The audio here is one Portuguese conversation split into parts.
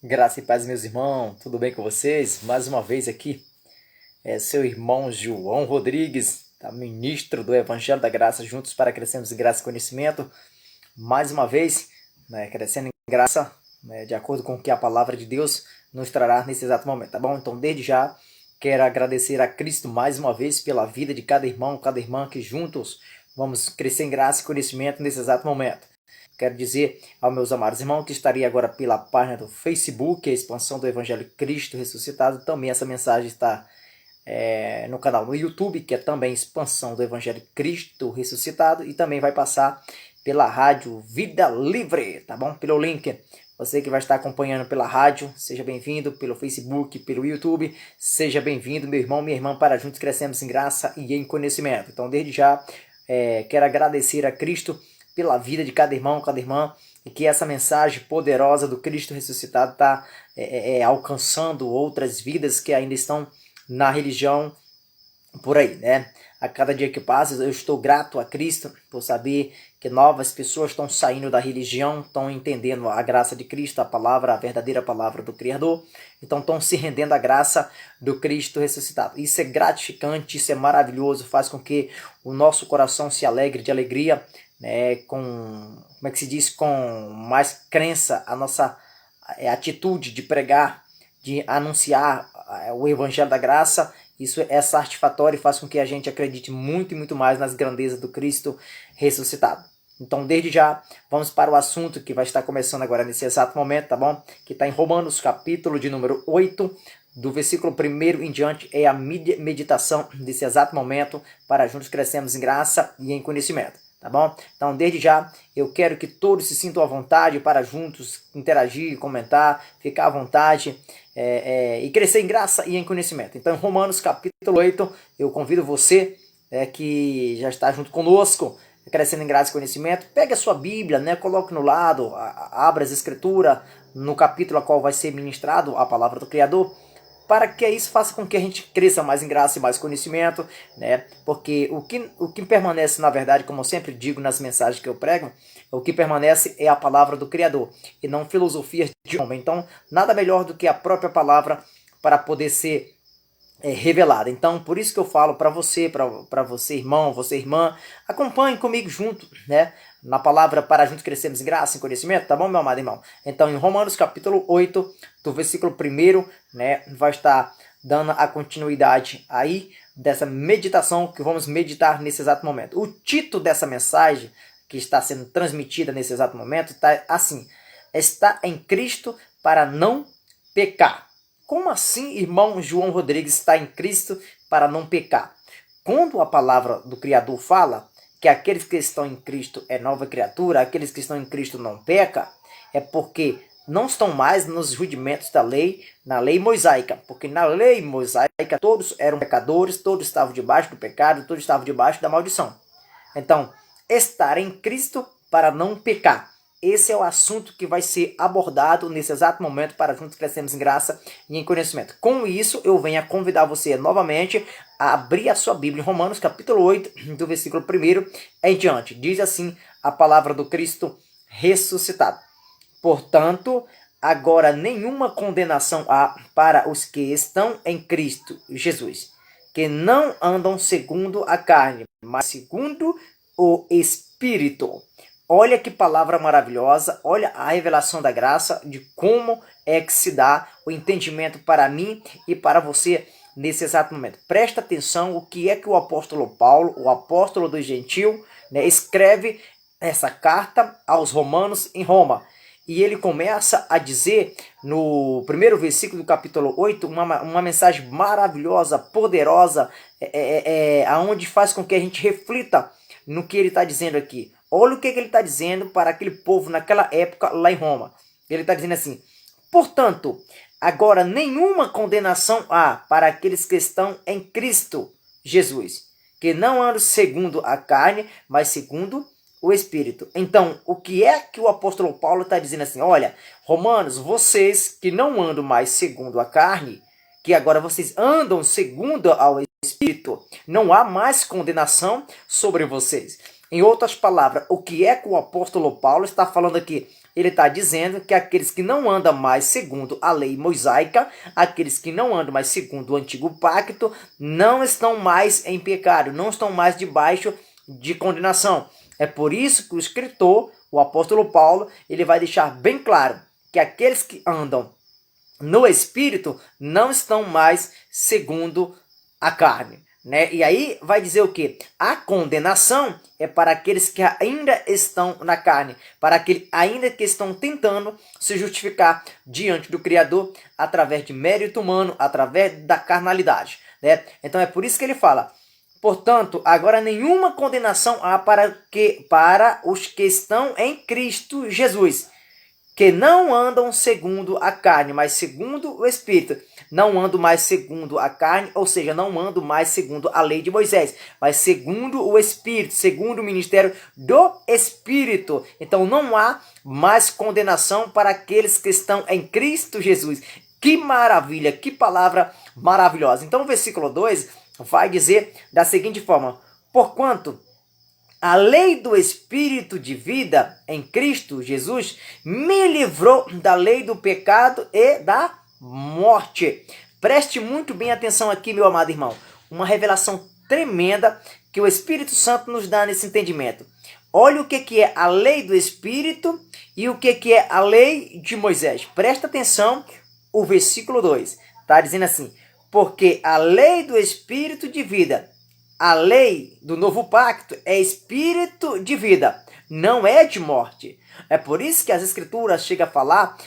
Graça e paz, meus irmãos, tudo bem com vocês? Mais uma vez aqui é seu irmão João Rodrigues, tá? Ministro do Evangelho da Graça, juntos para crescermos em graça e conhecimento. Mais uma vez, crescendo em graça, de acordo com o que a palavra de Deus nos trará nesse exato momento, tá bom? Então, desde já, quero agradecer a Cristo mais uma vez pela vida de cada irmão, cada irmã, que juntos vamos crescer em graça e conhecimento nesse exato momento. Quero dizer aos meus amados irmãos que estaria agora pela página do Facebook, a expansão do Evangelho Cristo Ressuscitado. Também essa mensagem está no canal no YouTube, que é também expansão do Evangelho Cristo Ressuscitado. E também vai passar pela rádio Vida Livre, tá bom? Pelo link. Você que vai estar acompanhando pela rádio, seja bem-vindo. Pelo Facebook, pelo YouTube, seja bem-vindo, meu irmão, minha irmã, para juntos crescermos em graça e em conhecimento. Então, desde já, quero agradecer a Cristo pela vida de cada irmão, cada irmã, e que essa mensagem poderosa do Cristo ressuscitado está alcançando outras vidas que ainda estão na religião por aí, né? A cada dia que passa, eu estou grato a Cristo por saber que novas pessoas estão saindo da religião, estão entendendo a graça de Cristo, a palavra, a verdadeira palavra do Criador, então estão se rendendo à graça do Cristo ressuscitado. Isso é gratificante, isso é maravilhoso, faz com que o nosso coração se alegre de alegria, né, com mais crença, a nossa atitude de pregar, de anunciar o Evangelho da Graça. Isso é satisfatório e faz com que a gente acredite muito e muito mais nas grandezas do Cristo ressuscitado. Então, desde já, vamos para o assunto que vai estar começando agora nesse exato momento, tá bom? Que está em Romanos, capítulo de número 8, do versículo 1 em diante, é a meditação desse exato momento, para juntos crescermos em graça e em conhecimento. Tá bom? Então, desde já, eu quero que todos se sintam à vontade para juntos interagir, comentar, ficar à vontade e crescer em graça e em conhecimento. Então, em Romanos capítulo 8, eu convido você que já está junto conosco, crescendo em graça e conhecimento, pegue a sua Bíblia, né, coloque no lado, abra as escrituras no capítulo a qual vai ser ministrado a palavra do Criador, para que isso faça com que a gente cresça mais em graça e mais conhecimento, né? Porque o que permanece, na verdade, como eu sempre digo nas mensagens que eu prego, o que permanece é a palavra do Criador, e não filosofias de homem. Então, nada melhor do que a própria palavra para poder ser revelada. Então, por isso que eu falo para você, irmão, você irmã, acompanhe comigo junto, né? Na palavra para juntos crescermos em graça e conhecimento, tá bom, meu amado irmão? Então, em Romanos capítulo 8, do versículo 1, né, vai estar dando a continuidade aí dessa meditação que vamos meditar nesse exato momento. O título dessa mensagem que está sendo transmitida nesse exato momento está assim: está em Cristo para não pecar. Como assim, irmão João Rodrigues, está em Cristo para não pecar? Quando a palavra do Criador fala que aqueles que estão em Cristo é nova criatura, aqueles que estão em Cristo não pecam, é porque não estão mais nos rudimentos da lei, na lei mosaica. Porque na lei mosaica todos eram pecadores, todos estavam debaixo do pecado, todos estavam debaixo da maldição. Então, estar em Cristo para não pecar. Esse é o assunto que vai ser abordado nesse exato momento para juntos crescermos em graça e em conhecimento. Com isso, eu venho a convidar você novamente a abrir a sua Bíblia em Romanos capítulo 8, do versículo 1 em diante. Diz assim a palavra do Cristo ressuscitado: portanto, agora nenhuma condenação há para os que estão em Cristo Jesus, que não andam segundo a carne, mas segundo o Espírito. Olha que palavra maravilhosa, olha a revelação da graça, de como é que se dá o entendimento para mim e para você nesse exato momento. Presta atenção o que é que o apóstolo Paulo, o apóstolo do gentil, né, escreve essa carta aos romanos em Roma. E ele começa a dizer, no primeiro versículo do capítulo 8, uma mensagem maravilhosa, poderosa, aonde faz com que a gente reflita no que ele está dizendo aqui. Olha o que ele está dizendo para aquele povo naquela época lá em Roma. Ele está dizendo assim: portanto, agora nenhuma condenação há para aqueles que estão em Cristo Jesus, que não andam segundo a carne, mas segundo o Espírito. Então, o que é que o apóstolo Paulo está dizendo assim? Olha, Romanos, vocês que não andam mais segundo a carne, que agora vocês andam segundo ao Espírito, não há mais condenação sobre vocês. Em outras palavras, o que é que o apóstolo Paulo está falando aqui? ele está dizendo que aqueles que não andam mais segundo a lei mosaica, aqueles que não andam mais segundo o antigo pacto, não estão mais em pecado, não estão mais debaixo de condenação. É por isso que o escritor, o apóstolo Paulo, ele vai deixar bem claro que aqueles que andam no Espírito não estão mais segundo a carne. Né? E aí vai dizer o quê? A condenação é para aqueles que ainda estão na carne, para aqueles ainda que estão tentando se justificar diante do Criador através de mérito humano, através da carnalidade. Né? Então é por isso que ele fala: portanto, agora nenhuma condenação há para os que estão em Cristo Jesus, que não andam segundo a carne, mas segundo o Espírito. Não ando mais segundo a carne, ou seja, não ando mais segundo a lei de Moisés, mas segundo o Espírito, segundo o ministério do Espírito. Então não há mais condenação para aqueles que estão em Cristo Jesus. Que maravilha, que palavra maravilhosa. Então o versículo 2 vai dizer da seguinte forma: porquanto a lei do Espírito de vida em Cristo Jesus me livrou da lei do pecado e da morte. Preste muito bem atenção aqui, meu amado irmão. Uma revelação tremenda que o Espírito Santo nos dá nesse entendimento. Olha o que é a lei do Espírito e o que é a lei de Moisés. Presta atenção, o versículo 2. Está dizendo assim: porque a lei do Espírito de vida, a lei do novo pacto é espírito de vida, não é de morte. É por isso que as escrituras chegam a falar,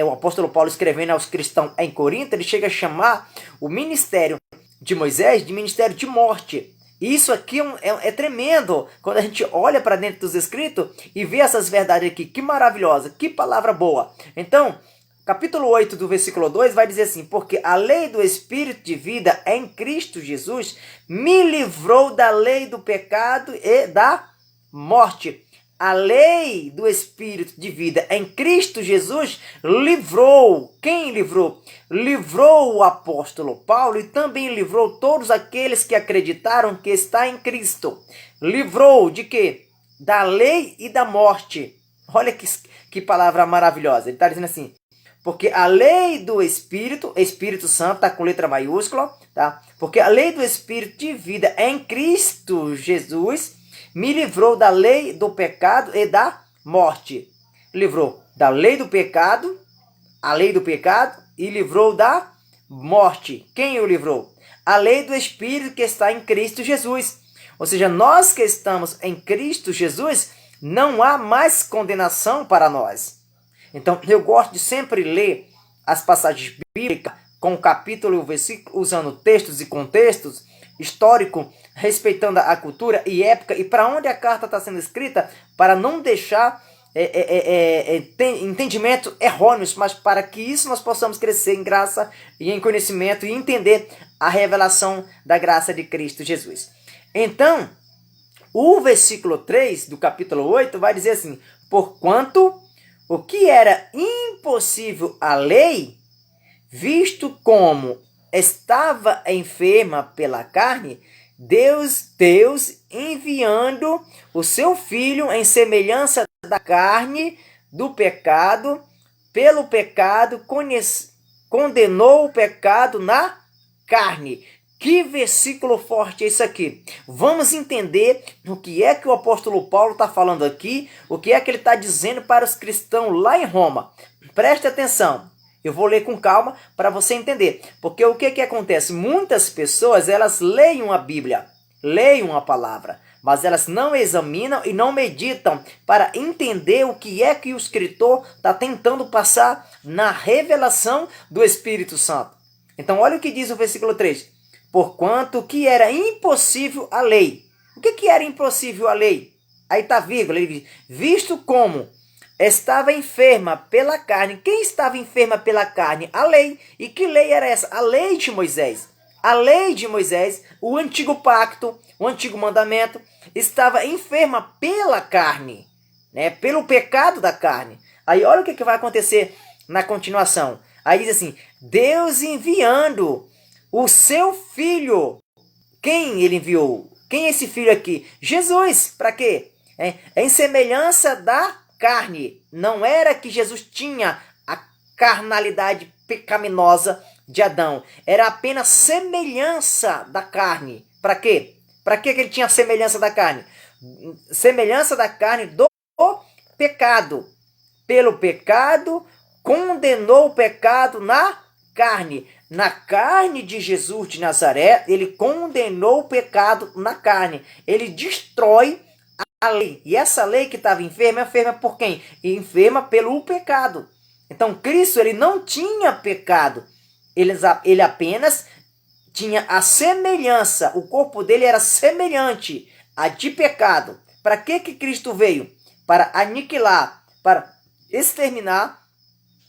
o apóstolo Paulo escrevendo aos cristãos em Corinto, ele chega a chamar o ministério de Moisés de ministério de morte. Isso aqui é tremendo, quando a gente olha para dentro dos escritos e vê essas verdades aqui. Que maravilhosa, que palavra boa. Então, capítulo 8 do versículo 2 vai dizer assim: porque a lei do Espírito de vida em Cristo Jesus me livrou da lei do pecado e da morte. A lei do Espírito de vida em Cristo Jesus livrou. Quem livrou? Livrou o apóstolo Paulo e também livrou todos aqueles que acreditaram que está em Cristo. Livrou de quê? Da lei e da morte. Olha que palavra maravilhosa. Ele está dizendo assim: porque a lei do Espírito, Espírito Santo, está com letra maiúscula, tá? Porque a lei do Espírito de vida em Cristo Jesus me livrou da lei do pecado e da morte. Livrou da lei do pecado, a lei do pecado, e livrou da morte. Quem o livrou? A lei do Espírito que está em Cristo Jesus. Ou seja, nós que estamos em Cristo Jesus, não há mais condenação para nós. Então, eu gosto de sempre ler as passagens bíblicas com o capítulo e o versículo, usando textos e contextos histórico, respeitando a cultura e época e para onde a carta está sendo escrita, para não deixar entendimentos errôneos, mas para que isso nós possamos crescer em graça e em conhecimento e entender a revelação da graça de Cristo Jesus. Então, o versículo 3 do capítulo 8 vai dizer assim: porquanto o que era impossível à lei, visto como estava enferma pela carne, Deus enviando o seu Filho em semelhança da carne do pecado, pelo pecado condenou o pecado na carne. Que versículo forte é isso aqui. Vamos entender o que é que o apóstolo Paulo está falando aqui, o que é que ele está dizendo para os cristãos lá em Roma. Preste atenção. Eu vou ler com calma para você entender. Porque o que acontece? Muitas pessoas, elas leem a Bíblia, leem a palavra, mas elas não examinam e não meditam para entender o que é que o escritor está tentando passar na revelação do Espírito Santo. Então, olha o que diz o versículo 3. Porquanto que era impossível a lei. O que era impossível a lei? Aí está vírgula, ele diz, visto como estava enferma pela carne. Quem estava enferma pela carne? A lei. E que lei era essa? A lei de Moisés. A lei de Moisés, o antigo pacto, o antigo mandamento, estava enferma pela carne, né? Pelo pecado da carne. Aí olha o que vai acontecer na continuação. Aí diz assim, Deus enviando o seu Filho. Quem ele enviou? Quem é esse Filho aqui? Jesus. Para quê? Em semelhança da carne. Não era que Jesus tinha a carnalidade pecaminosa de Adão. Era apenas semelhança da carne. Para quê? Para que ele tinha semelhança da carne? Semelhança da carne do pecado. Pelo pecado, condenou o pecado na carne. Na carne de Jesus de Nazaré, ele condenou o pecado na carne. Ele destrói a lei. E essa lei que estava enferma, é enferma por quem? Enferma pelo pecado. Então, Cristo, ele não tinha pecado. Ele apenas tinha a semelhança. O corpo dele era semelhante a de pecado. Para que Cristo veio? Para aniquilar, para exterminar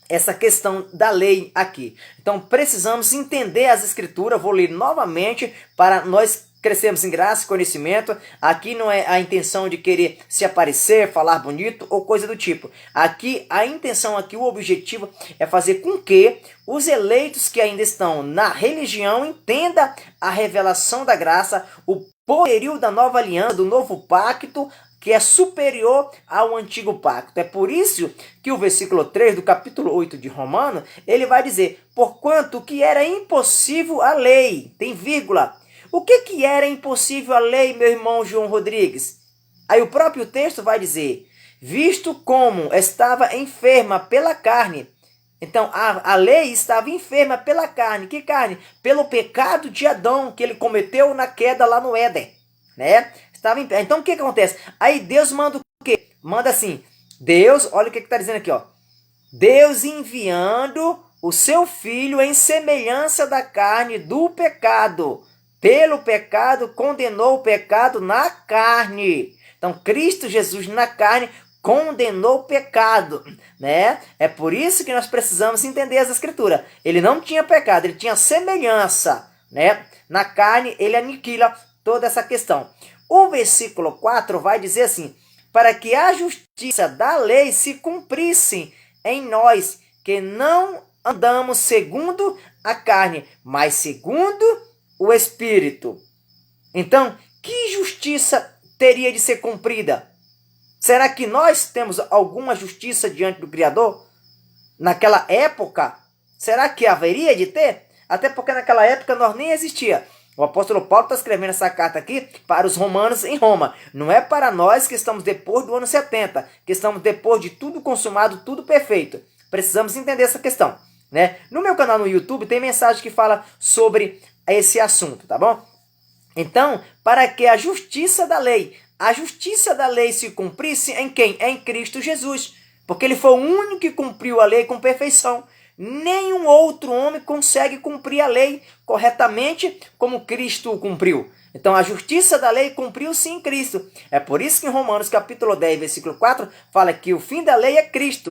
essa questão da lei aqui. Então, precisamos entender as escrituras. Vou ler novamente para nós crescermos em graça e conhecimento. Aqui não é a intenção de querer se aparecer, falar bonito ou coisa do tipo. Aqui, a intenção aqui, o objetivo é fazer com que os eleitos que ainda estão na religião entendam a revelação da graça, o poderio da nova aliança, do novo pacto, que é superior ao antigo pacto. É por isso que o versículo 3 do capítulo 8 de Romanos, ele vai dizer, porquanto que era impossível a lei, tem vírgula. O que era impossível a lei, meu irmão João Rodrigues? Aí o próprio texto vai dizer, visto como estava enferma pela carne. Então a lei estava enferma pela carne. Que carne? Pelo pecado de Adão, que ele cometeu na queda lá no Éden, né? Então o que acontece? Aí Deus manda o quê? Manda assim, Deus, olha o que está dizendo aqui, ó. Deus enviando o seu filho em semelhança da carne do pecado. Pelo pecado condenou o pecado na carne. Então Cristo Jesus na carne condenou o pecado, né? É por isso que nós precisamos entender as escrituras. Ele não tinha pecado, ele tinha semelhança, né? Na carne ele aniquila toda essa questão. O versículo 4 vai dizer assim, para que a justiça da lei se cumprisse em nós, que não andamos segundo a carne, mas segundo o Espírito. Então, que justiça teria de ser cumprida? Será que nós temos alguma justiça diante do Criador? Naquela época, será que haveria de ter? Até porque naquela época nós nem existia. O apóstolo Paulo está escrevendo essa carta aqui para os romanos em Roma. Não é para nós que estamos depois do ano 70, que estamos depois de tudo consumado, tudo perfeito. Precisamos entender essa questão, né? No meu canal no YouTube tem mensagem que fala sobre esse assunto, tá bom? Então, para que a justiça da lei se cumprisse em quem? Em Cristo Jesus. Porque ele foi o único que cumpriu a lei com perfeição. Nenhum outro homem consegue cumprir a lei corretamente como Cristo o cumpriu. Então a justiça da lei cumpriu-se em Cristo. É por isso que em Romanos capítulo 10, versículo 4, fala que o fim da lei é Cristo.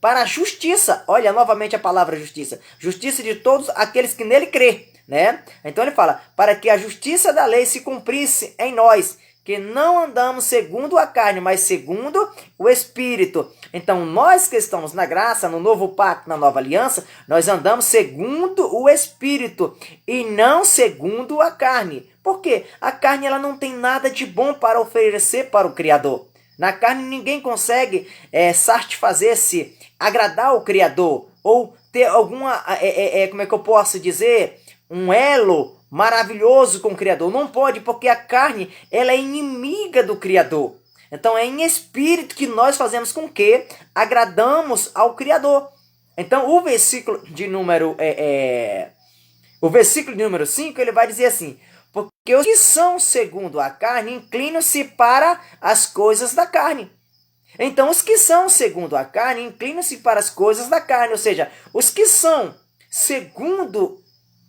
Para a justiça, olha novamente a palavra justiça. Justiça de todos aqueles que nele crê, né? Então ele fala, para que a justiça da lei se cumprisse em nós, que não andamos segundo a carne, mas segundo o Espírito. Então, nós que estamos na graça, no novo pacto, na nova aliança, nós andamos segundo o Espírito e não segundo a carne. Por quê? A carne ela não tem nada de bom para oferecer para o Criador. Na carne ninguém consegue satisfazer-se, agradar o Criador ou ter alguma, como é que eu posso dizer, um elo maravilhoso com o Criador. Não pode, porque a carne ela é inimiga do Criador. Então é em espírito que nós fazemos com que agradamos ao Criador. Então o versículo de número 5, ele vai dizer assim, porque os que são segundo a carne inclinam-se para as coisas da carne. Então os que são segundo a carne inclinam-se para as coisas da carne. Ou seja, os que são segundo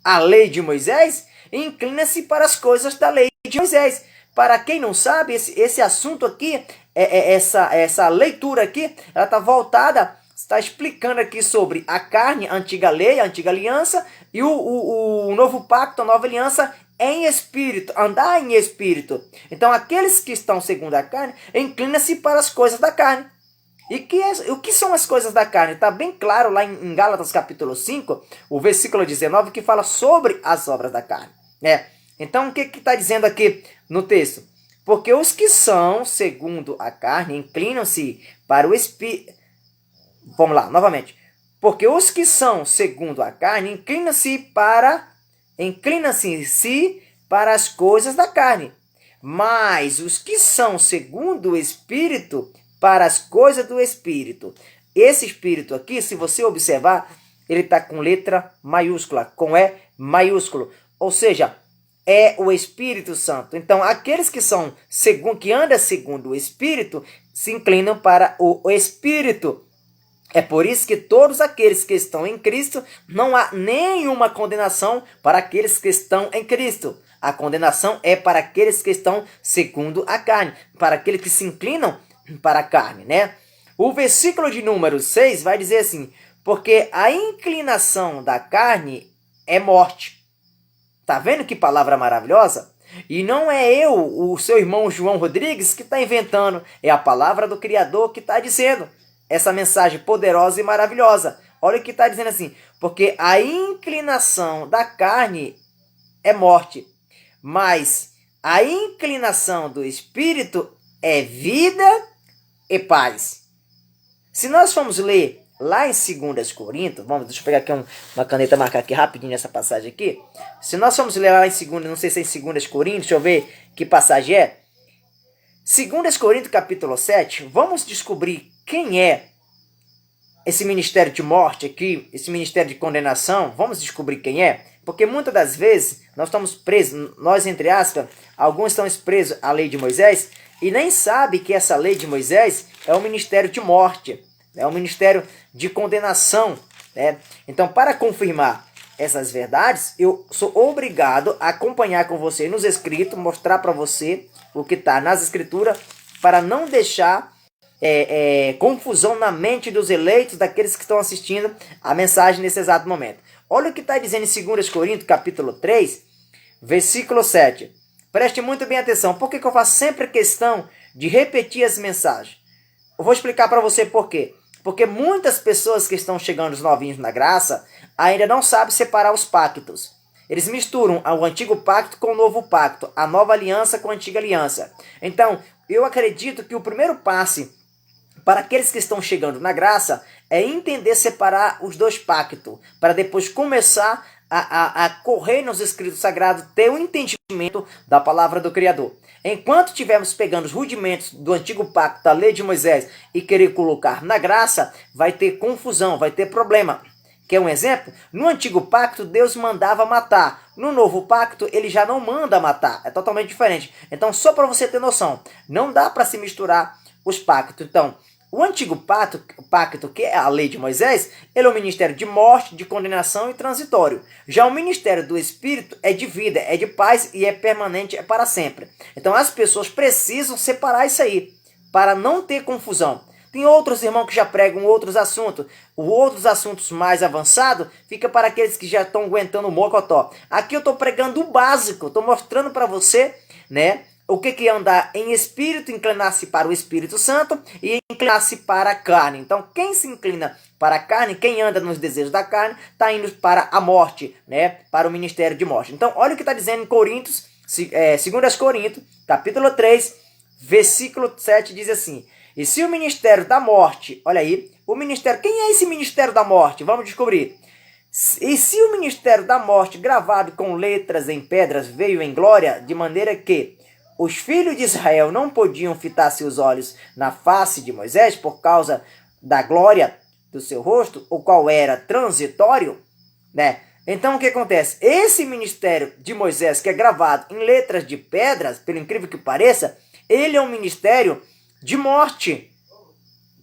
a lei de Moisés inclinam-se para as coisas da lei de Moisés. Para quem não sabe, esse assunto aqui, essa leitura aqui, ela está voltada, está explicando aqui sobre a carne, a antiga lei, a antiga aliança, e o novo pacto, a nova aliança em espírito, andar em espírito. Então, aqueles que estão segundo a carne, inclinam-se para as coisas da carne. E o que são as coisas da carne? Está bem claro lá em Gálatas capítulo 5, o versículo 19, que fala sobre as obras da carne, né? Então, o que está dizendo aqui no texto? Porque os que são segundo a carne inclinam-se para o espírito. Vamos lá, novamente. Porque os que são segundo a carne inclinam-se para as coisas da carne. Mas os que são segundo o Espírito, para as coisas do Espírito. Esse Espírito aqui, se você observar, ele está com letra maiúscula, com E maiúsculo. Ou seja, é o Espírito Santo. Então, aqueles que andam segundo o Espírito, se inclinam para o Espírito. É por isso que todos aqueles que estão em Cristo, não há nenhuma condenação para aqueles que estão em Cristo. A condenação é para aqueles que estão segundo a carne, para aqueles que se inclinam para a carne, né? O versículo de número 6 vai dizer assim: porque a inclinação da carne é morte. Tá vendo que palavra maravilhosa? E não é eu, o seu irmão João Rodrigues, que está inventando, é a palavra do Criador que está dizendo essa mensagem poderosa e maravilhosa. Olha o que está dizendo assim: porque a inclinação da carne é morte, mas a inclinação do Espírito é vida e paz. Se nós formos ler lá em 2 Coríntios, deixa eu pegar aqui uma caneta, marcar aqui rapidinho essa passagem aqui. Se nós formos ler lá em 2, não sei se é em 2 Coríntios, deixa eu ver que passagem é. 2 Coríntios capítulo 7, vamos descobrir quem é esse ministério de morte aqui, esse ministério de condenação. Vamos descobrir quem é, porque muitas das vezes nós estamos presos, nós entre aspas, alguns estão presos à lei de Moisés e nem sabe que essa lei de Moisés é um ministério de morte, é um ministério de condenação, né? Então, para confirmar essas verdades, eu sou obrigado a acompanhar com você nos escritos, mostrar para você o que está nas escrituras, para não deixar confusão na mente dos eleitos, daqueles que estão assistindo a mensagem nesse exato momento. Olha o que está dizendo em 2 Coríntios, capítulo 3, versículo 7. Preste muito bem atenção. Por que eu faço sempre questão de repetir as mensagens? Eu vou explicar para você por quê. Porque muitas pessoas que estão chegando, os novinhos na graça, ainda não sabem separar os pactos. Eles misturam o antigo pacto com o novo pacto, a nova aliança com a antiga aliança. Então, eu acredito que o primeiro passo para aqueles que estão chegando na graça é entender, separar os dois pactos, para depois começar a correr nos escritos sagrados, ter um entendimento da palavra do Criador. Enquanto estivermos pegando os rudimentos do antigo pacto, da lei de Moisés, e querer colocar na graça, vai ter confusão, vai ter problema. Quer um exemplo? No antigo pacto, Deus mandava matar. No novo pacto, ele já não manda matar. É totalmente diferente. Então, só para você ter noção, não dá para se misturar os pactos. Então, o antigo pacto, que é a lei de Moisés, ele é um ministério de morte, de condenação e transitório. Já o ministério do Espírito é de vida, é de paz e é permanente, é para sempre. Então as pessoas precisam separar isso aí, para não ter confusão. Tem outros irmãos que já pregam outros assuntos. Os outros assuntos mais avançados fica para aqueles que já estão aguentando o mocotó. Aqui eu estou pregando o básico, estou mostrando para você, né? O que é andar em espírito, inclinar-se para o Espírito Santo e inclinar-se para a carne. Então, quem se inclina para a carne, quem anda nos desejos da carne, está indo para a morte, né? Para o ministério de morte. Então, olha o que está dizendo em Coríntios, 2 Coríntios, capítulo 3, versículo 7, diz assim: e se o ministério da morte, olha aí, o ministério, quem é esse ministério da morte? Vamos descobrir. E se o ministério da morte, gravado com letras em pedras, veio em glória, de maneira que os filhos de Israel não podiam fitar seus olhos na face de Moisés por causa da glória do seu rosto, o qual era transitório, né? Então o que acontece? Esse ministério de Moisés, que é gravado em letras de pedras, pelo incrível que pareça, ele é um ministério de morte,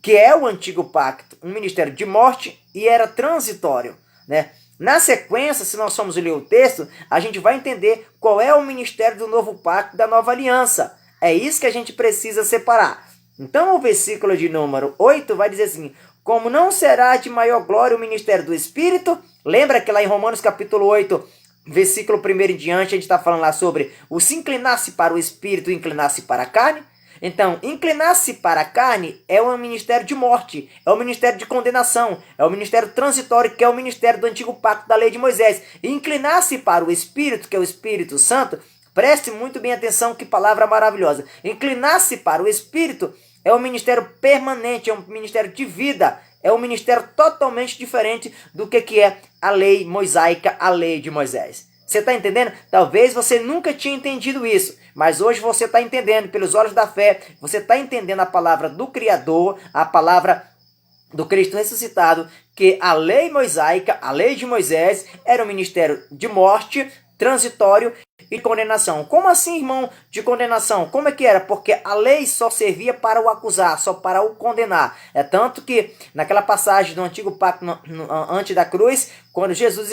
que é o antigo pacto, um ministério de morte e era transitório, né? Na sequência, se nós formos ler o texto, a gente vai entender qual é o ministério do novo pacto, da nova aliança. É isso que a gente precisa separar. Então, o versículo de número 8 vai dizer assim: como não será de maior glória o ministério do Espírito? Lembra que lá em Romanos capítulo 8, versículo 1 em diante, a gente está falando lá sobre o se inclinar-se para o Espírito e inclinar-se para a carne? Então, inclinar-se para a carne é um ministério de morte, é um ministério de condenação, é um ministério transitório, que é o ministério do antigo pacto da lei de Moisés. E inclinar-se para o Espírito, que é o Espírito Santo, Preste muito bem atenção, que palavra maravilhosa. Inclinar-se para o Espírito é um ministério permanente, é um ministério de vida, é um ministério totalmente diferente do que é a lei mosaica, a lei de Moisés. Você está entendendo? Talvez você nunca tinha entendido isso, mas hoje você está entendendo pelos olhos da fé, você está entendendo a palavra do Criador, a palavra do Cristo ressuscitado, que a lei mosaica, a lei de Moisés, era um ministério de morte, transitório e de condenação. Como assim, irmão, de condenação? Como é que era? Porque a lei só servia para o acusar, só para o condenar. É tanto que naquela passagem do Antigo Pacto, antes da cruz, quando Jesus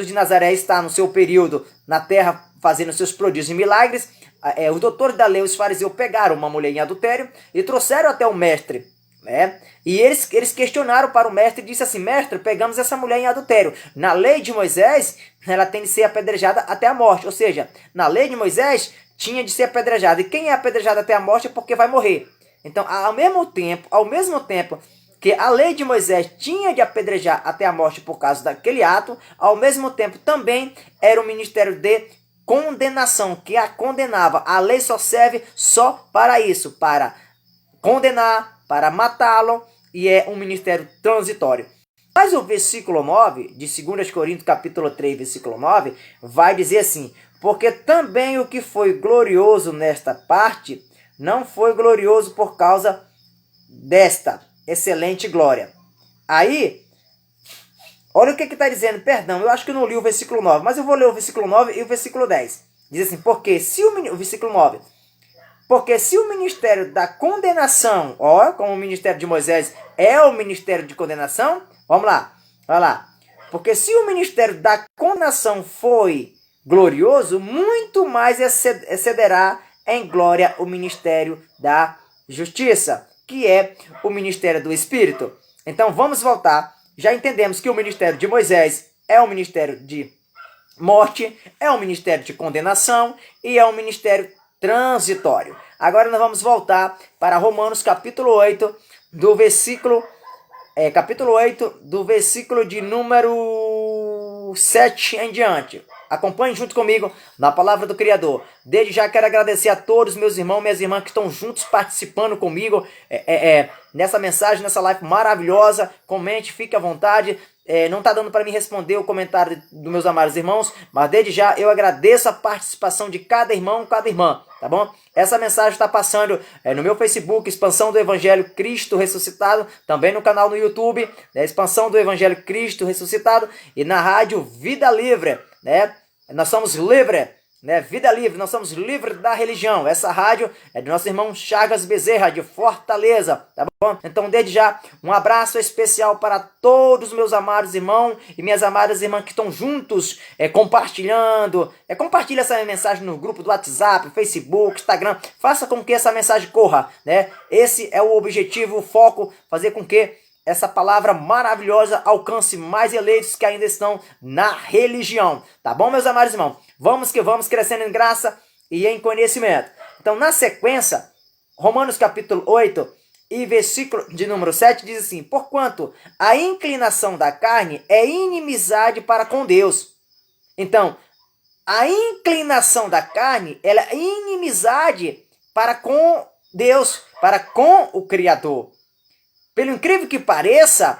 de Nazaré está no seu período na terra fazendo seus prodígios e milagres, os doutores da lei, os fariseus, pegaram uma mulher em adultério e trouxeram até o mestre. E eles questionaram para o mestre e disse assim: mestre, pegamos essa mulher em adultério. Na lei de Moisés, ela tem de ser apedrejada até a morte. Ou seja, na lei de Moisés, tinha de ser apedrejada. E quem é apedrejado até a morte é porque vai morrer. Então, ao mesmo tempo que a lei de Moisés tinha de apedrejar até a morte por causa daquele ato, ao mesmo tempo também era um ministério de condenação, que a condenava. A lei só serve só para isso, para condenar, para matá-lo, e é um ministério transitório. Mas o versículo 9, de 2 Coríntios capítulo 3, versículo 9, vai dizer assim: porque também o que foi glorioso nesta parte, não foi glorioso por causa desta excelente glória. Aí, olha o que está dizendo, perdão, eu acho que eu não li o versículo 9, mas eu vou ler o versículo 9 e o versículo 10. Diz assim: porque se o versículo 9... Porque se o ministério da condenação, como o ministério de Moisés é o ministério de condenação, vamos lá, olha lá. Porque se o ministério da condenação foi glorioso, muito mais excederá em glória o ministério da justiça, que é o ministério do Espírito. Então vamos voltar. Já entendemos que o ministério de Moisés é um ministério de morte, é um ministério de condenação e é um ministério transitório. Agora nós vamos voltar para Romanos capítulo 8, do versículo de número 7 em diante. Acompanhe junto comigo na palavra do Criador. Desde já quero agradecer a todos meus irmãos e minhas irmãs que estão juntos participando comigo nessa mensagem, nessa live maravilhosa. Comente, fique à vontade. Não está dando para mim responder o comentário dos meus amados irmãos, mas desde já eu agradeço a participação de cada irmão, cada irmã, tá bom? Essa mensagem está passando no meu Facebook, Expansão do Evangelho Cristo Ressuscitado, também no canal no YouTube, Expansão do Evangelho Cristo Ressuscitado, e na rádio Vida Livre, né? Nós somos livres, né? Vida Livre, nós somos livres da religião. Essa rádio é do nosso irmão Chagas Bezerra, de Fortaleza, tá bom? Então, desde já, um abraço especial para todos os meus amados irmãos e minhas amadas irmãs que estão juntos, compartilhando. Compartilha essa mensagem no grupo do WhatsApp, Facebook, Instagram. Faça com que essa mensagem corra, né? Esse é o objetivo, o foco, fazer com que essa palavra maravilhosa alcance mais eleitos que ainda estão na religião. Tá bom, meus amados irmãos? Vamos que vamos, crescendo em graça e em conhecimento. Então, na sequência, Romanos capítulo 8 e versículo de número 7 diz assim: porquanto a inclinação da carne é inimizade para com Deus. Então, a inclinação da carne, ela é inimizade para com Deus, para com o Criador. Pelo incrível que pareça,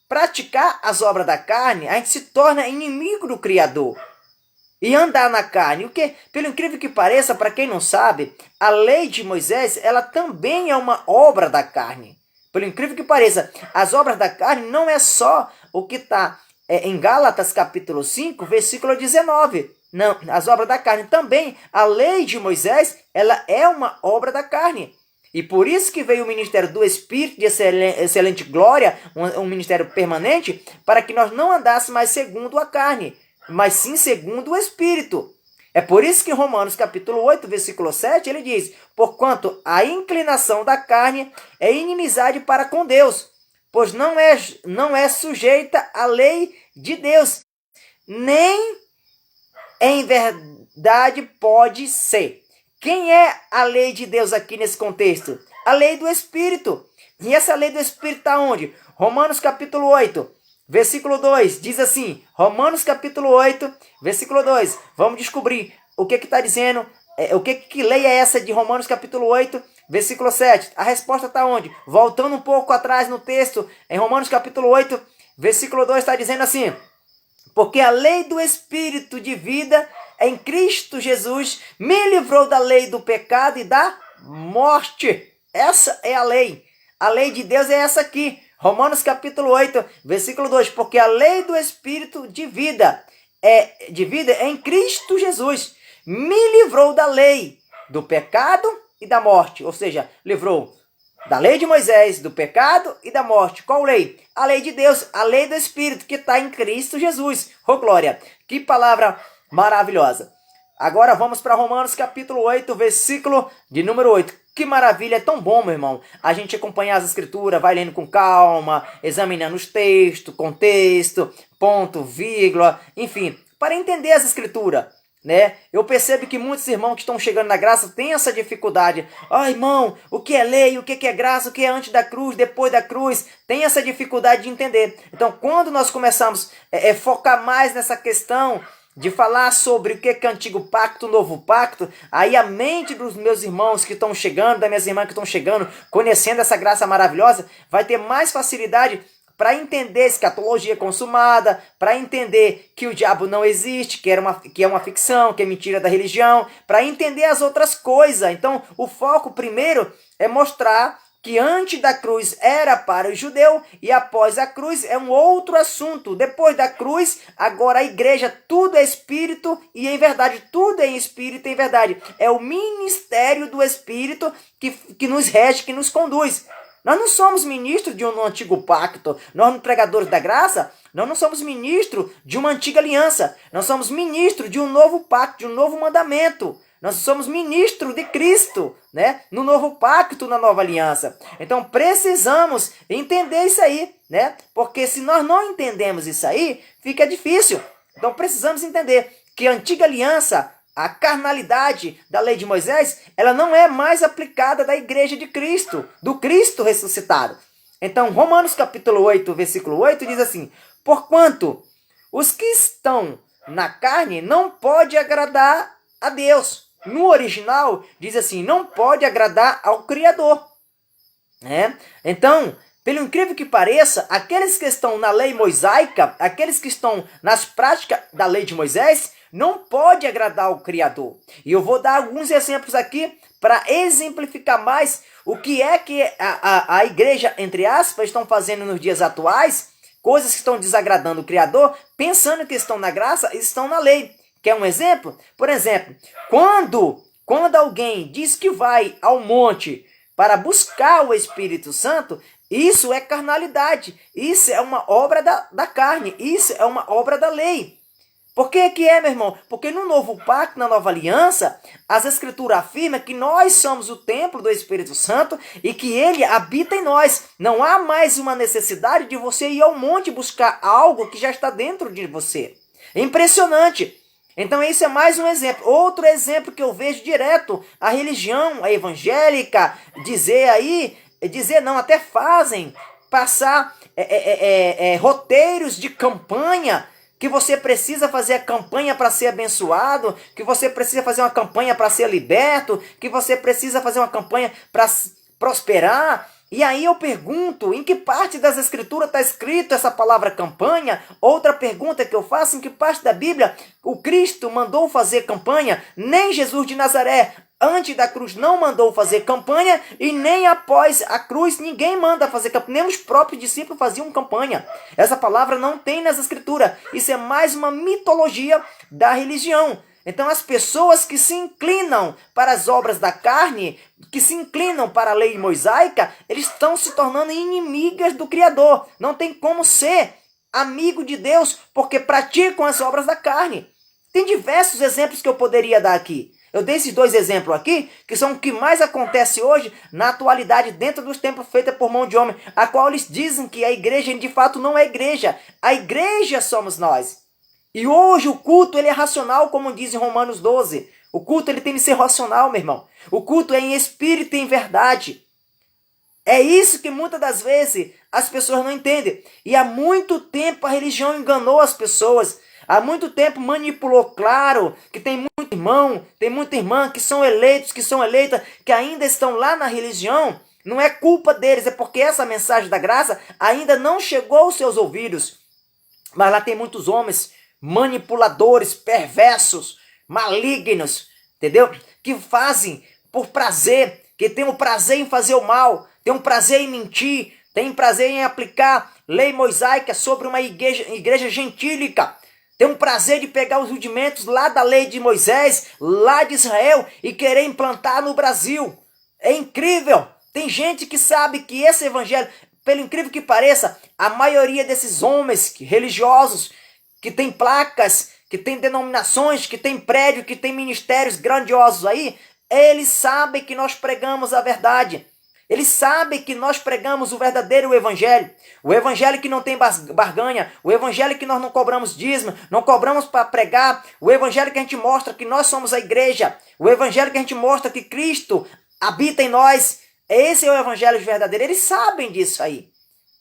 praticar as obras da carne, a gente se torna inimigo do Criador. E andar na carne, o que? Pelo incrível que pareça, para quem não sabe, a lei de Moisés, ela também é uma obra da carne. Pelo incrível que pareça, as obras da carne não é só o que está em Gálatas capítulo 5, versículo 19. Não, as obras da carne também, a lei de Moisés, ela é uma obra da carne. E por isso que veio o ministério do Espírito de excelente glória, um ministério permanente, para que nós não andássemos mais segundo a carne, mas sim segundo o Espírito. É por isso que em Romanos capítulo 8, versículo 7, ele diz: porquanto a inclinação da carne é inimizade para com Deus, pois não é sujeita à lei de Deus, nem em verdade pode ser. Quem é a lei de Deus aqui nesse contexto? A lei do Espírito. E essa lei do Espírito está onde? Romanos capítulo 8, versículo 2, diz assim, Romanos capítulo 8, versículo 2, vamos descobrir o que está dizendo? Que lei é essa de Romanos capítulo 8, versículo 7? A resposta está onde? Voltando um pouco atrás no texto, em Romanos capítulo 8, versículo 2 está dizendo assim: porque a lei do Espírito de vida em Cristo Jesus me livrou da lei do pecado e da morte. Essa é a lei. A lei de Deus é essa aqui. Romanos capítulo 8, versículo 2. Porque a lei do Espírito de vida em Cristo Jesus me livrou da lei do pecado e da morte. Ou seja, livrou da lei de Moisés, do pecado e da morte. Qual lei? A lei de Deus, a lei do Espírito que está em Cristo Jesus. Oh, glória! Que palavra maravilhosa! Agora vamos para Romanos capítulo 8, versículo de número 8. Que maravilha, é tão bom, meu irmão, a gente acompanhar as escrituras, vai lendo com calma, examinando os textos, contexto, ponto, vírgula, enfim, para entender as escrituras. Né? Eu percebo que muitos irmãos que estão chegando na graça têm essa dificuldade. Irmão, o que é lei, o que é graça, o que é antes da cruz, depois da cruz, tem essa dificuldade de entender. Então, quando nós começamos a focar mais nessa questão de falar sobre o que é antigo pacto, novo pacto, aí a mente dos meus irmãos que estão chegando, das minhas irmãs que estão chegando, conhecendo essa graça maravilhosa, vai ter mais facilidade para entender escatologia consumada, para entender que o diabo não existe, que é uma ficção, que é mentira da religião, para entender as outras coisas. Então, o foco primeiro é mostrar que antes da cruz era para o judeu e após a cruz é um outro assunto. Depois da cruz, agora a igreja, tudo é espírito e em verdade, tudo é em espírito e em verdade. É o ministério do Espírito que nos rege, que nos conduz. Nós não somos ministros de um antigo pacto. Nós, pregadores da graça, nós não somos ministros de uma antiga aliança. Nós somos ministros de um novo pacto, de um novo mandamento. Nós somos ministros de Cristo, né? No novo pacto, na nova aliança. Então precisamos entender isso aí, né? Porque se nós não entendemos isso aí, fica difícil. Então precisamos entender que a antiga aliança, a carnalidade da lei de Moisés, ela não é mais aplicada da igreja de Cristo, do Cristo ressuscitado. Então, Romanos capítulo 8, versículo 8 diz assim: porquanto os que estão na carne não pode agradar a Deus. No original, diz assim, não pode agradar ao Criador. Então, pelo incrível que pareça, aqueles que estão na lei mosaica, aqueles que estão nas práticas da lei de Moisés, não pode agradar ao Criador. E eu vou dar alguns exemplos aqui para exemplificar mais o que é que a igreja, entre aspas, estão fazendo nos dias atuais, coisas que estão desagradando o Criador, pensando que estão na graça e estão na lei. Quer um exemplo? Por exemplo, quando alguém diz que vai ao monte para buscar o Espírito Santo, isso é carnalidade, isso é uma obra da carne, isso é uma obra da lei. Por que é, meu irmão? Porque no novo pacto, na nova aliança, as escrituras afirmam que nós somos o templo do Espírito Santo e que ele habita em nós. Não há mais uma necessidade de você ir ao monte buscar algo que já está dentro de você. É impressionante. Então esse é mais um exemplo. Outro exemplo que eu vejo direto, a religião, a evangélica, até fazem passar roteiros de campanha, que você precisa fazer a campanha para ser abençoado, que você precisa fazer uma campanha para ser liberto, que você precisa fazer uma campanha para prosperar. E aí eu pergunto, em que parte das escrituras está escrito essa palavra campanha? Outra pergunta que eu faço, em que parte da Bíblia o Cristo mandou fazer campanha? Nem Jesus de Nazaré, antes da cruz, não mandou fazer campanha, e nem após a cruz ninguém manda fazer campanha, nem os próprios discípulos faziam campanha. Essa palavra não tem nas escrituras. Isso é mais uma mitologia da religião. Então as pessoas que se inclinam para as obras da carne, que se inclinam para a lei mosaica, eles estão se tornando inimigas do Criador. Não tem como ser amigo de Deus, porque praticam as obras da carne. Tem diversos exemplos que eu poderia dar aqui. Eu dei esses dois exemplos aqui, que são o que mais acontece hoje na atualidade dentro dos templos feitos por mão de homem, a qual eles dizem que a igreja de fato não é igreja. A igreja somos nós. E hoje o culto ele é racional, como diz em Romanos 12. O culto ele tem que ser racional, meu irmão. O culto é em espírito e em verdade. É isso que muitas das vezes as pessoas não entendem. E há muito tempo a religião enganou as pessoas. há muito tempo manipulou. Claro que tem muito irmão, tem muita irmã que são eleitos, que são eleitas, que ainda estão lá na religião. Não é culpa deles, é porque essa mensagem da graça ainda não chegou aos seus ouvidos. Mas lá tem muitos homens manipuladores, perversos, malignos, entendeu? Que fazem por prazer, que tem o prazer em fazer o mal, tem um prazer em mentir, tem prazer em aplicar lei mosaica sobre uma igreja gentílica. Tem um prazer de pegar os rudimentos lá da lei de Moisés, lá de Israel, e querer implantar no Brasil. É incrível. Tem gente que sabe que esse evangelho, pelo incrível que pareça, a maioria desses homens religiosos, que tem placas, que tem denominações, que tem prédio, que tem ministérios grandiosos aí, eles sabem que nós pregamos a verdade. Eles sabem que nós pregamos o verdadeiro evangelho. O evangelho que não tem barganha. O evangelho que nós não cobramos dízimo. Não cobramos para pregar. O evangelho que a gente mostra que nós somos a igreja. O evangelho que a gente mostra que Cristo habita em nós. Esse é o evangelho verdadeiro. Eles sabem disso aí.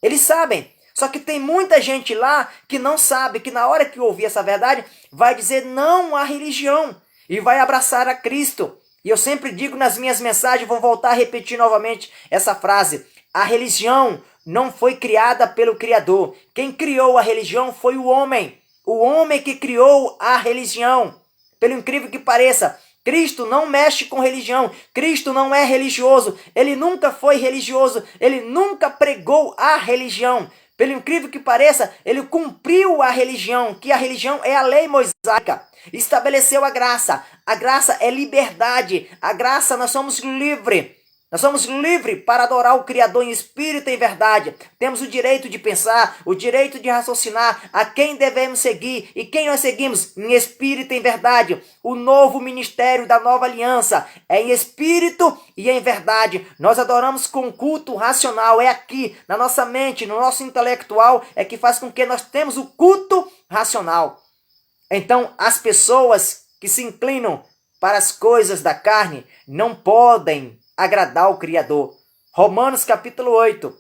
Eles sabem. Só que tem muita gente lá que não sabe, que na hora que ouvir essa verdade, vai dizer não à religião. E vai abraçar a Cristo. E eu sempre digo nas minhas mensagens, vou voltar a repetir novamente essa frase. A religião não foi criada pelo Criador. Quem criou a religião foi o homem. O homem que criou a religião. Pelo incrível que pareça, Cristo não mexe com religião. Cristo não é religioso. Ele nunca foi religioso. Ele nunca pregou a religião. Pelo incrível que pareça, ele cumpriu a religião, que a religião é a lei mosaica. Estabeleceu a graça. A graça é liberdade. A graça, nós somos livres. Nós somos livres para adorar o Criador em espírito e em verdade. Temos o direito de pensar, o direito de raciocinar a quem devemos seguir e quem nós seguimos em espírito e em verdade. O novo ministério da nova aliança é em espírito e em verdade. Nós adoramos com culto racional. É aqui, na nossa mente, no nosso intelectual, é que faz com que nós temos o culto racional. Então, as pessoas que se inclinam para as coisas da carne não podem agradar o Criador. Romanos capítulo 8,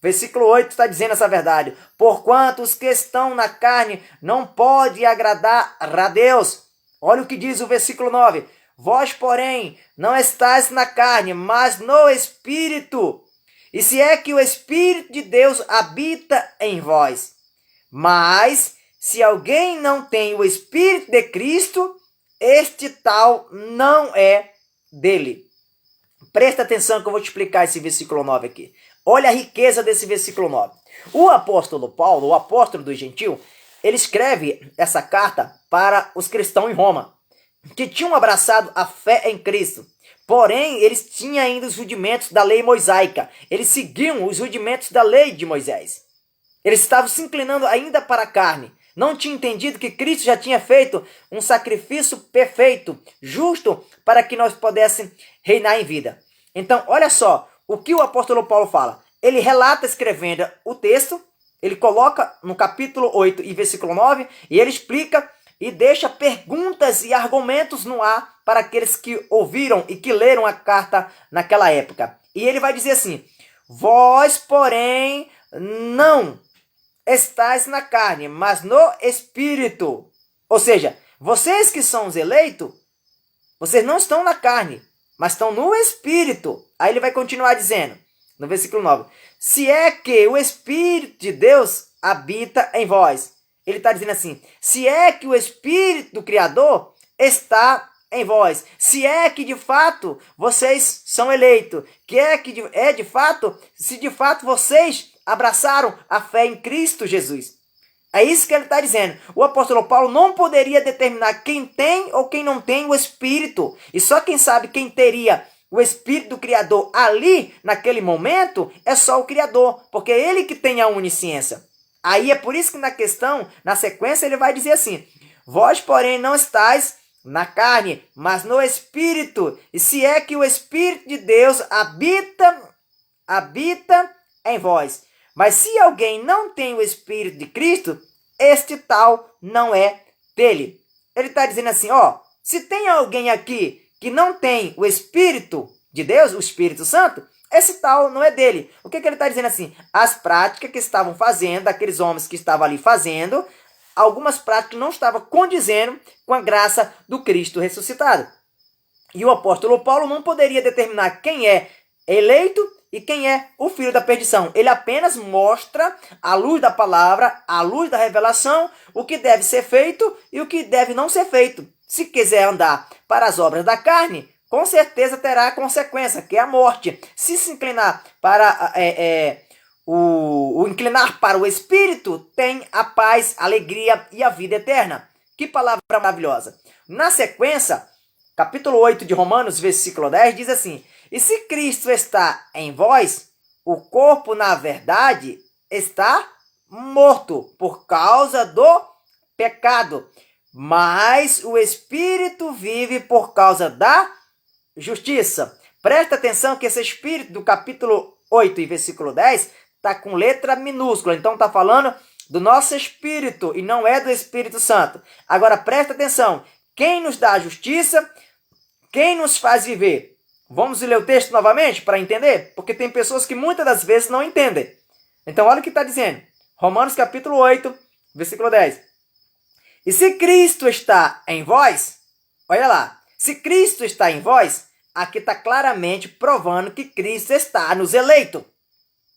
versículo 8 está dizendo essa verdade. Porquanto os que estão na carne não podem agradar a Deus. Olha o que diz o versículo 9. Vós, porém, não estáis na carne, mas no Espírito. E se é que o Espírito de Deus habita em vós. Mas, se alguém não tem o Espírito de Cristo, este tal não é dele. Presta atenção que eu vou te explicar esse versículo 9 aqui. Olha a riqueza desse versículo 9. O apóstolo Paulo, o apóstolo do gentil, ele escreve essa carta para os cristãos em Roma, que tinham abraçado a fé em Cristo. Porém, eles tinham ainda os rudimentos da lei mosaica. Eles seguiam os rudimentos da lei de Moisés. Eles estavam se inclinando ainda para a carne. Não tinham entendido que Cristo já tinha feito um sacrifício perfeito, justo, para que nós pudéssemos reinar em vida. Então, olha só o que o apóstolo Paulo fala. Ele relata escrevendo o texto, ele coloca no capítulo 8 e versículo 9, e ele explica e deixa perguntas e argumentos no ar para aqueles que ouviram e que leram a carta naquela época. E ele vai dizer assim: vós, porém, não estáis na carne, mas no Espírito. Ou seja, vocês que são os eleitos, vocês não estão na carne, mas estão no Espírito. Aí ele vai continuar dizendo, no versículo 9, se é que o Espírito de Deus habita em vós. Ele está dizendo assim, se é que o Espírito do Criador está em vós, se é que de fato vocês são eleitos, se de fato vocês abraçaram a fé em Cristo Jesus. É isso que ele está dizendo. O apóstolo Paulo não poderia determinar quem tem ou quem não tem o Espírito. E só quem sabe quem teria o Espírito do Criador ali, naquele momento, é só o Criador. Porque é ele que tem a onisciência. Aí é por isso que na sequência, ele vai dizer assim, vós, porém, não estáis na carne, mas no Espírito. E se é que o Espírito de Deus habita em vós. Mas se alguém não tem o Espírito de Cristo, este tal não é dele. Ele está dizendo assim, se tem alguém aqui que não tem o Espírito de Deus, o Espírito Santo, esse tal não é dele. O que ele está dizendo assim? As práticas que estavam fazendo, aqueles homens que estavam ali fazendo, algumas práticas que não estavam condizendo com a graça do Cristo ressuscitado. E o apóstolo Paulo não poderia determinar quem é eleito e quem é o filho da perdição. Ele apenas mostra, à luz da palavra, à luz da revelação, o que deve ser feito e o que deve não ser feito. Se quiser andar para as obras da carne, com certeza terá a consequência, que é a morte. Se inclinar para o inclinar para o Espírito, tem a paz, a alegria e a vida eterna. Que palavra maravilhosa. Na sequência, capítulo 8 de Romanos, versículo 10, diz assim: e se Cristo está em vós, o corpo, na verdade, está morto por causa do pecado, mas o Espírito vive por causa da justiça. Presta atenção que esse Espírito do capítulo 8 e versículo 10 está com letra minúscula, então está falando do nosso Espírito e não é do Espírito Santo. Agora presta atenção, quem nos dá a justiça, quem nos faz viver? Vamos ler o texto novamente para entender? Porque tem pessoas que muitas das vezes não entendem. Então olha o que está dizendo. Romanos capítulo 8, versículo 10. E se Cristo está em vós, olha lá, se Cristo está em vós, aqui está claramente provando que Cristo está nos eleitos.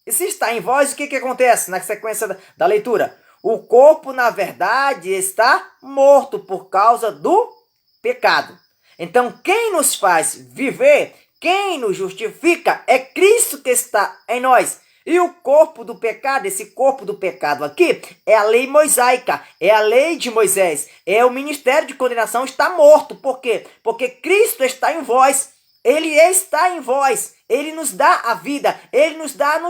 E se está em vós, o que acontece na sequência da leitura? O corpo, na verdade, está morto por causa do pecado. Então, quem nos faz viver, quem nos justifica, é Cristo que está em nós. E o corpo do pecado, esse corpo do pecado aqui, é a lei mosaica, é a lei de Moisés, é o ministério de condenação, está morto. Por quê? Porque Cristo está em vós, Ele está em vós, Ele nos dá a vida, Ele nos dá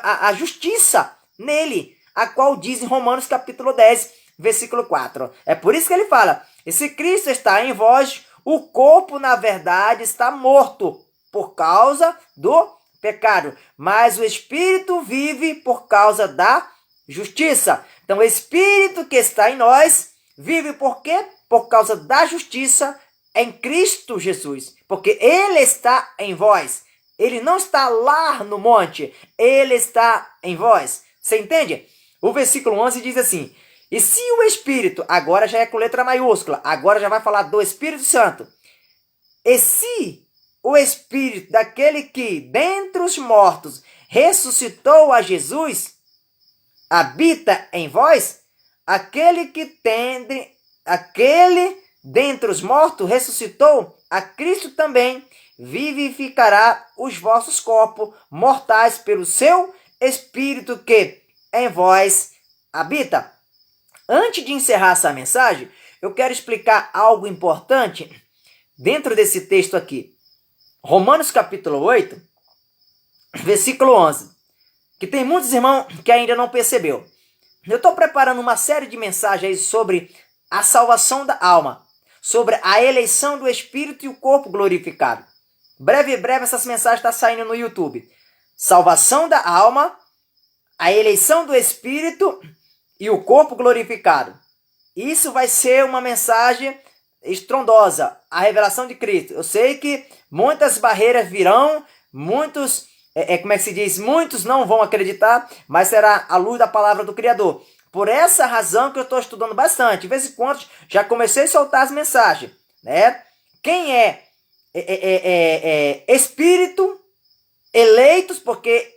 a justiça nele, a qual diz em Romanos capítulo 10, versículo 4. É por isso que ele fala, e se Cristo está em vós, o corpo, na verdade, está morto por causa do pecado, mas o Espírito vive por causa da justiça. Então, o Espírito que está em nós vive por quê? Por causa da justiça em Cristo Jesus. Porque Ele está em vós. Ele não está lá no monte. Ele está em vós. Você entende? O versículo 11 diz assim: e se o Espírito, agora já é com letra maiúscula, agora já vai falar do Espírito Santo. E se o Espírito daquele que, dentre os mortos, ressuscitou a Jesus, habita em vós, aquele dentre os mortos ressuscitou a Cristo também, vivificará os vossos corpos mortais pelo seu Espírito que em vós habita. Antes de encerrar essa mensagem, eu quero explicar algo importante dentro desse texto aqui. Romanos capítulo 8, versículo 11, que tem muitos irmãos que ainda não percebeu. Eu estou preparando uma série de mensagens sobre a salvação da alma, sobre a eleição do Espírito e o corpo glorificado. Breve essas mensagens estão saindo no YouTube. Salvação da alma, a eleição do Espírito e o corpo glorificado. Isso vai ser uma mensagem estrondosa, a revelação de Cristo. Eu sei que muitas barreiras virão, muitos não vão acreditar, mas será a luz da palavra do Criador. Por essa razão que eu estou estudando bastante. De vez em quando já comecei a soltar as mensagens, né? Quem é espírito, eleitos, porque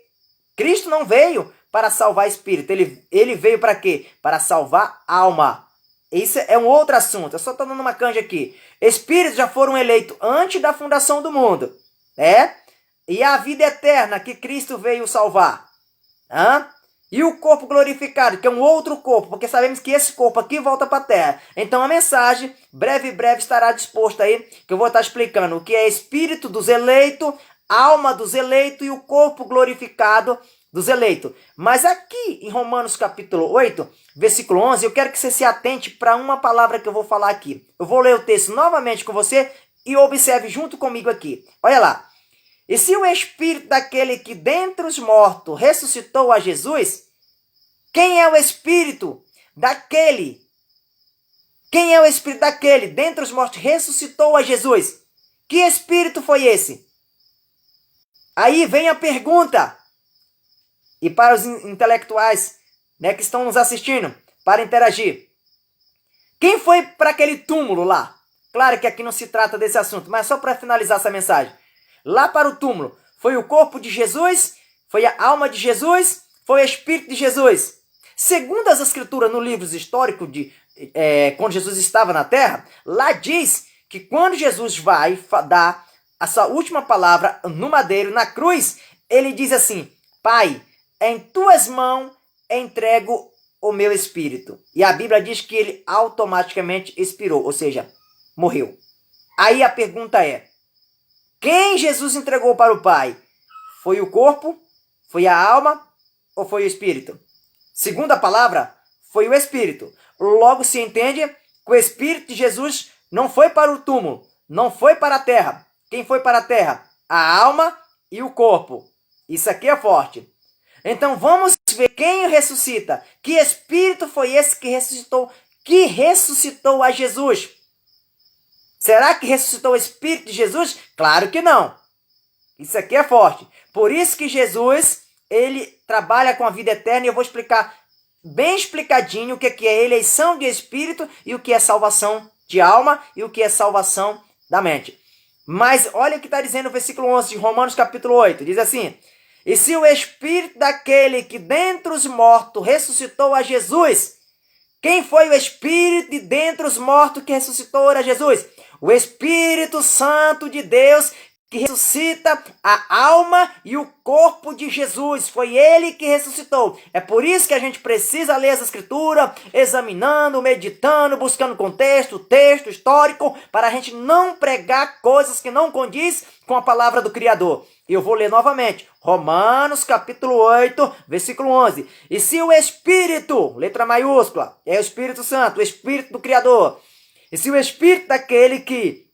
Cristo não veio para salvar espírito. Ele veio para quê? Para salvar alma. Isso é um outro assunto. Eu só estou dando uma canja aqui. Espíritos já foram eleitos antes da fundação do mundo. E a vida eterna que Cristo veio salvar. E o corpo glorificado, que é um outro corpo, porque sabemos que esse corpo aqui volta para a terra. Então a mensagem, breve estará disposta aí, que eu vou estar explicando o que é espírito dos eleitos, alma dos eleitos e o corpo glorificado dos eleitos. Mas aqui em Romanos capítulo 8, versículo 11, eu quero que você se atente para uma palavra que eu vou falar aqui. Eu vou ler o texto novamente com você e observe junto comigo aqui. Olha lá. E se o Espírito daquele que dentre os mortos ressuscitou a Jesus, quem é o Espírito daquele? Quem é o Espírito daquele dentre os mortos ressuscitou a Jesus? Que Espírito foi esse? Aí vem a pergunta. E para os intelectuais, né, que estão nos assistindo, para interagir. Quem foi para aquele túmulo lá? Claro que aqui não se trata desse assunto, mas só para finalizar essa mensagem. Lá para o túmulo, foi o corpo de Jesus? Foi a alma de Jesus? Foi o Espírito de Jesus? Segundo as Escrituras, no livro histórico quando Jesus estava na terra, lá diz que quando Jesus vai dar a sua última palavra no madeiro, na cruz, ele diz assim: Pai, em tuas mãos entrego o meu espírito. E a Bíblia diz que ele automaticamente expirou, ou seja, morreu. Aí a pergunta é: quem Jesus entregou para o Pai? Foi o corpo? Foi a alma? Ou foi o espírito? Segundo a palavra, foi o espírito. Logo se entende que o espírito de Jesus não foi para o túmulo, não foi para a terra. Quem foi para a terra? A alma e o corpo. Isso aqui é forte. Então vamos ver quem ressuscita. Que espírito foi esse que ressuscitou? Que ressuscitou a Jesus? Será que ressuscitou o espírito de Jesus? Claro que não. Isso aqui é forte. Por isso que Jesus, ele trabalha com a vida eterna, e eu vou explicar bem explicadinho o que é eleição de espírito e o que é salvação de alma e o que é salvação da mente. Mas olha o que está dizendo o versículo 11 de Romanos capítulo 8. Diz assim: E se o espírito daquele que dentre os mortos ressuscitou a Jesus... Quem foi o espírito de dentre os mortos que ressuscitou a Jesus? O Espírito Santo de Deus que ressuscita a alma e o corpo de Jesus. Foi ele que ressuscitou. É por isso que a gente precisa ler as Escrituras, examinando, meditando, buscando contexto, texto histórico, para a gente não pregar coisas que não condiz com a palavra do Criador. E eu vou ler novamente. Romanos capítulo 8, versículo 11. E se o Espírito, letra maiúscula, é o Espírito Santo, o Espírito do Criador. E se o Espírito daquele que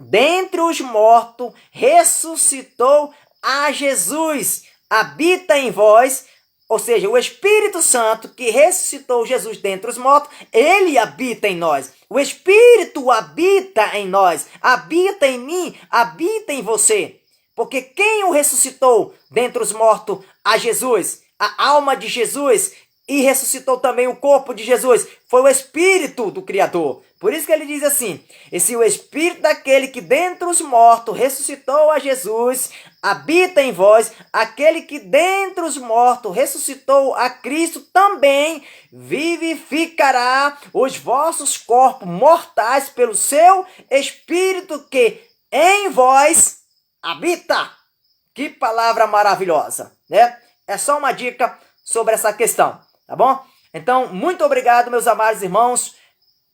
dentre os mortos ressuscitou a Jesus habita em vós, ou seja, o Espírito Santo que ressuscitou Jesus dentre os mortos, ele habita em nós. O Espírito habita em nós, habita em mim, habita em você. Porque quem o ressuscitou dentre os mortos? A Jesus, a alma de Jesus, e ressuscitou também o corpo de Jesus. Foi o Espírito do Criador. Por isso que ele diz assim: E se o Espírito daquele que dentre os mortos ressuscitou a Jesus habita em vós, aquele que dentre os mortos ressuscitou a Cristo também vivificará os vossos corpos mortais pelo seu Espírito que em vós habita. Que palavra maravilhosa, né? É só uma dica sobre essa questão, tá bom? Então, muito obrigado, meus amados irmãos,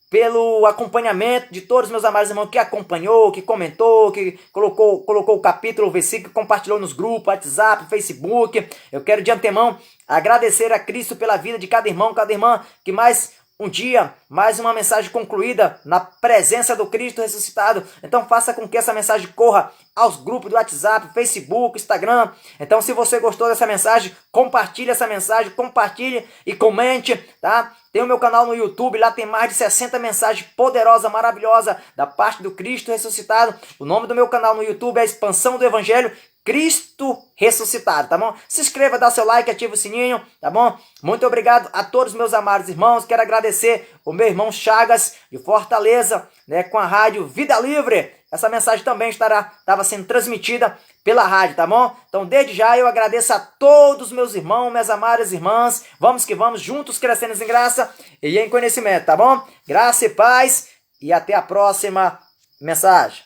pelo acompanhamento de todos os meus amados irmãos que acompanhou, que comentou, que colocou o capítulo, o versículo, compartilhou nos grupos, WhatsApp, Facebook. Eu quero de antemão agradecer a Cristo pela vida de cada irmão, cada irmã, que mais um dia, mais uma mensagem concluída na presença do Cristo ressuscitado. Então faça com que essa mensagem corra aos grupos do WhatsApp, Facebook, Instagram. Então se você gostou dessa mensagem, compartilhe essa mensagem, compartilhe e comente, tá? Tem o meu canal no YouTube, lá tem mais de 60 mensagens poderosas, maravilhosas da parte do Cristo ressuscitado. O nome do meu canal no YouTube é a Expansão do Evangelho Cristo ressuscitado, tá bom? Se inscreva, dá seu like, ativa o sininho, tá bom? Muito obrigado a todos meus amados irmãos. Quero agradecer o meu irmão Chagas, de Fortaleza, né, com a rádio Vida Livre. Essa mensagem também estava sendo transmitida pela rádio, tá bom? Então, desde já, eu agradeço a todos meus irmãos, minhas amadas irmãs. Vamos que vamos, juntos crescendo em graça e em conhecimento, tá bom? Graça e paz, e até a próxima mensagem.